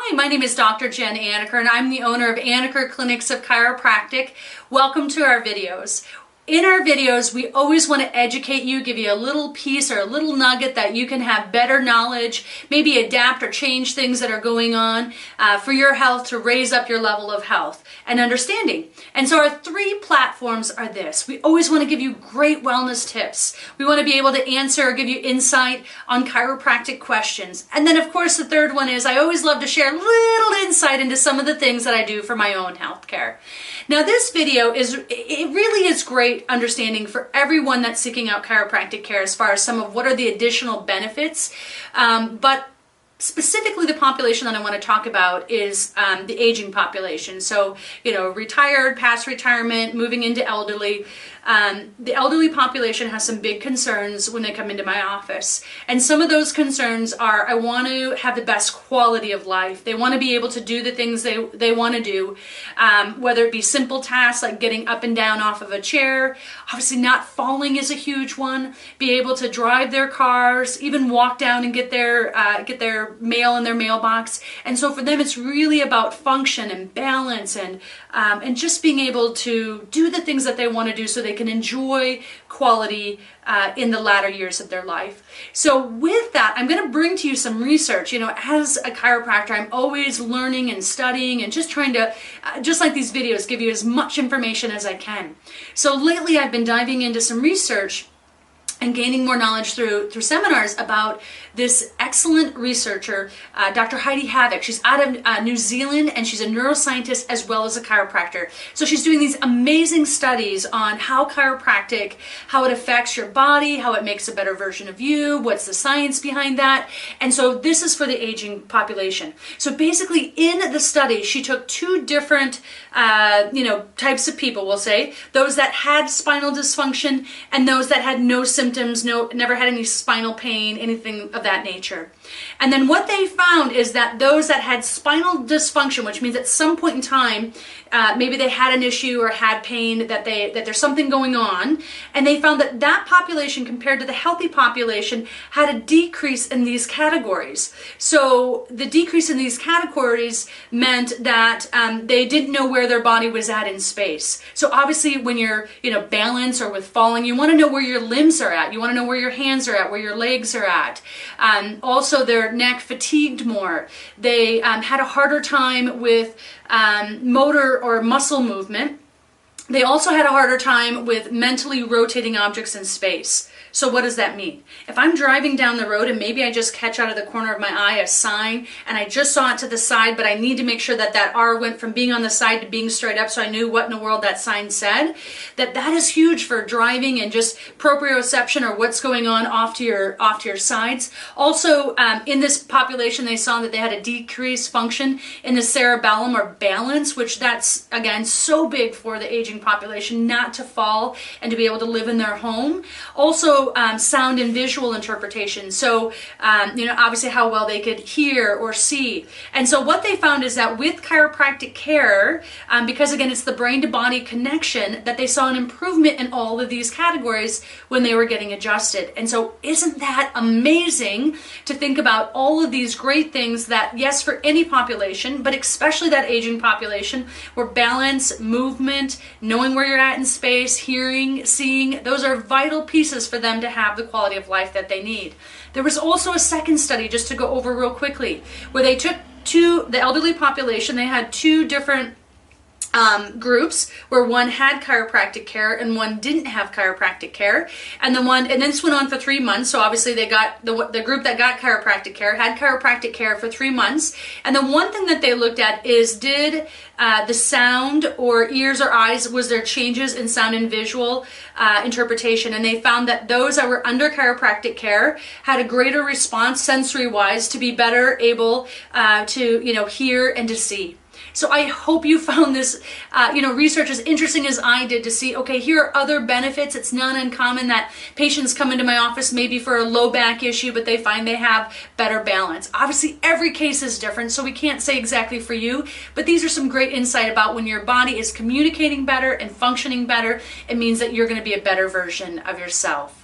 Hi, my name is Dr. Jen Anaker, and I'm the owner of Anaker Clinics of Chiropractic. Welcome to our videos. In our videos, we always want to educate you, give you a little piece or a little nugget that you can have better knowledge, maybe adapt or change things that are going on for your health to raise up your level of health and understanding. And so our three platforms are this. We always want to give you great wellness tips. We want to be able to answer or give you insight on chiropractic questions. And then of course the third one is I always love to share a little insight into some of the things that I do for my own healthcare. Now this video it really is great understanding for everyone that's seeking out chiropractic care as far as some of what are the additional benefits, but specifically the population that I want to talk about is the aging population. So, retired, past retirement, moving into elderly. The elderly population has some big concerns when they come into my office. And some of those concerns are, I want to have the best quality of life. They want to be able to do the things they want to do, whether it be simple tasks like getting up and down off of a chair. Obviously not falling is a huge one. Be able to drive their cars, even walk down and get their mail in their mailbox. And so for them, it's really about function and balance and just being able to do the things that they want to do so they can enjoy quality in the latter years of their life. So with that, I'm going to bring to you some research. As a chiropractor, I'm always learning and studying and just trying to, just like these videos, give you as much information as I can. So lately I've been diving into some research and gaining more knowledge through seminars about this excellent researcher, Dr. Heidi Havoc. She's out of New Zealand, and she's a neuroscientist as well as a chiropractor. So she's doing these amazing studies on how chiropractic, how it affects your body, how it makes a better version of you, what's the science behind that. And so this is for the aging population. So basically in the study, she took two different types of people, we'll say, those that had spinal dysfunction and those that had no symptoms, never had any spinal pain, anything of that nature. And then what they found is that those that had spinal dysfunction, which means at some point in time, maybe they had an issue or had pain, that there's something going on, and they found that that population compared to the healthy population had a decrease in these categories. So the decrease in these categories meant that they didn't know where their body was at in space. So obviously when you're balance or with falling, you want to know where your limbs are at. You want to know where your hands are at, where your legs are at. Also their neck fatigued more. They had a harder time with motor or muscle movement. They also had a harder time with mentally rotating objects in space. So what does that mean? If I'm driving down the road and maybe I just catch out of the corner of my eye a sign and I just saw it to the side, but I need to make sure that that R went from being on the side to being straight up so I knew what in the world that sign said, that is huge for driving and just proprioception or what's going on off to your sides. Also, in this population, they saw that they had a decreased function in the cerebellum or balance, which that's, again, so big for the aging population not to fall and to be able to live in their home. Also, sound and visual interpretation. So, obviously how well they could hear or see. And so what they found is that with chiropractic care, because again, it's the brain to body connection, that they saw an improvement in all of these categories when they were getting adjusted. And so isn't that amazing to think about all of these great things that, yes, for any population, but especially that aging population, where balance, movement, knowing where you're at in space, hearing, seeing, those are vital pieces for them to have the quality of life that they need. There was also a second study, just to go over real quickly, where they took the elderly population, they had two different groups where one had chiropractic care and one didn't have chiropractic care, and then this went on for 3 months. So obviously they got the group that got chiropractic care had chiropractic care for 3 months, and the one thing that they looked at is did the sound or ears or eyes, was there changes in sound and visual interpretation, and they found that those that were under chiropractic care had a greater response sensory wise to be better able to hear and to see. So I hope you found this, research as interesting as I did to see, okay, here are other benefits. It's not uncommon that patients come into my office maybe for a low back issue, but they find they have better balance. Obviously, every case is different, so we can't say exactly for you, but these are some great insight about when your body is communicating better and functioning better, it means that you're going to be a better version of yourself.